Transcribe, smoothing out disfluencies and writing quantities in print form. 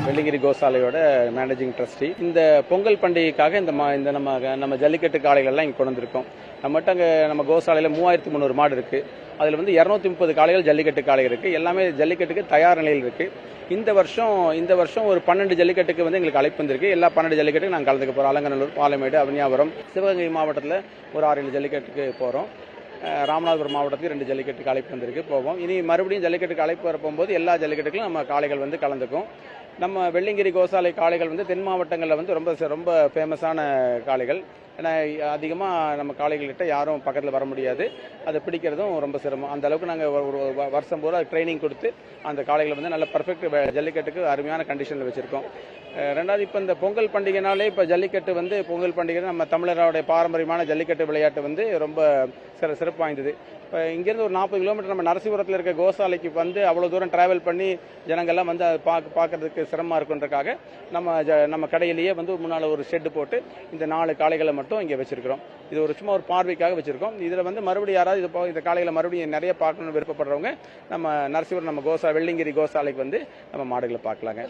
Velliangiri கோசாலையோட managing trustee. இந்த பொங்கல் பண்டிகைக்காக இந்த நம்ம ஜல்லிக்கட்டு காளைகள்லாம் இங்கே கொண்டு வந்திருக்கோம். நம்மகிட்ட அங்கே நம்ம கோசாலையில் 3300 மாடு இருக்கு. அதில் 230 காளைகள் ஜல்லிக்கட்டு காளை இருக்கு. எல்லாமே ஜல்லிக்கட்டுக்கு தயார் நிலையில் இருக்கு. இந்த வருஷம் ஒரு 12 ஜல்லிக்கட்டுக்கு எங்களுக்கு அழைப்பு வந்திருக்கு. எல்லா 12 ஜல்லிக்கட்டுக்கு நாங்கள் கலந்துக்க போகிறோம். அலங்கநல்லூர், பாலமேடு, அவனியாபுரம், சிவகங்கை மாவட்டத்தில் ஒரு 6-7 ஜல்லிக்கட்டுக்கு போகிறோம். ராமநாதபுரம் மாவட்டத்துக்கு 2 ஜல்லிக்கட்டுக்கு அழைப்பு வந்திருக்கு, போவோம். இனி மறுபடியும் ஜல்லிக்கட்டுக்கு அழைப்பு வர போகும்போது எல்லா ஜல்லிக்கட்டுக்கும் நம்ம காளைகள் கலந்துக்கும். நம்ம வெள்ளிங்கிரி கோசாலை காளைகள் தென் மாவட்டங்களில் ரொம்ப ஃபேமஸான காளைகள். ஏன்னா அதிகமாக நம்ம காளைகள்கிட்ட யாரும் பக்கத்தில் வர முடியாது. அதை பிடிக்கிறதும் ரொம்ப சிரமம். அந்த அளவுக்கு நாங்கள் ஒரு வருஷம் பூரா ட்ரைனிங் கொடுத்து அந்த காளைகளை நல்ல பர்ஃபெக்ட் ஜல்லிக்கட்டுக்கு அருமையான கண்டிஷனில் வச்சுருக்கோம். ரெண்டாவது, இப்போ இந்த பொங்கல் பண்டிகைனாலே இப்போ ஜல்லிக்கட்டு பொங்கல் பண்டிகை நம்ம தமிழரோடைய பாரம்பரியமான ஜல்லிக்கட்டு விளையாட்டு ரொம்ப சிறப்பு வாய்ந்தது. இப்போ இங்கேருந்து ஒரு 40 கிலோமீட்டர் நம்ம நரசிபுரத்தில் இருக்க கோசாலைக்கு அவ்வளோ தூரம் டிராவல் பண்ணி ஜனங்கள்லாம் பார்க்கறதுக்கு சிரமமாக இருக்குன்றக்காக நம்ம கடையிலேயே முன்னால் ஒரு ஷெட்டு போட்டு இந்த 4 காளைகளை மட்டும் இங்கே வச்சிருக்கிறோம். இது சும்மா ஒரு பார்வைக்காக வச்சிருக்கோம். இதில் மறுபடியும் யாராவது இந்த காளைகளை மறுபடியும் நிறைய பார்க்கணும்னு விருப்பப்படுறவங்க நம்ம நரசிபுரம் நம்ம வெள்ளிங்கிரி கோசாலைக்கு நம்ம மாடுகளை பார்க்கலாங்க.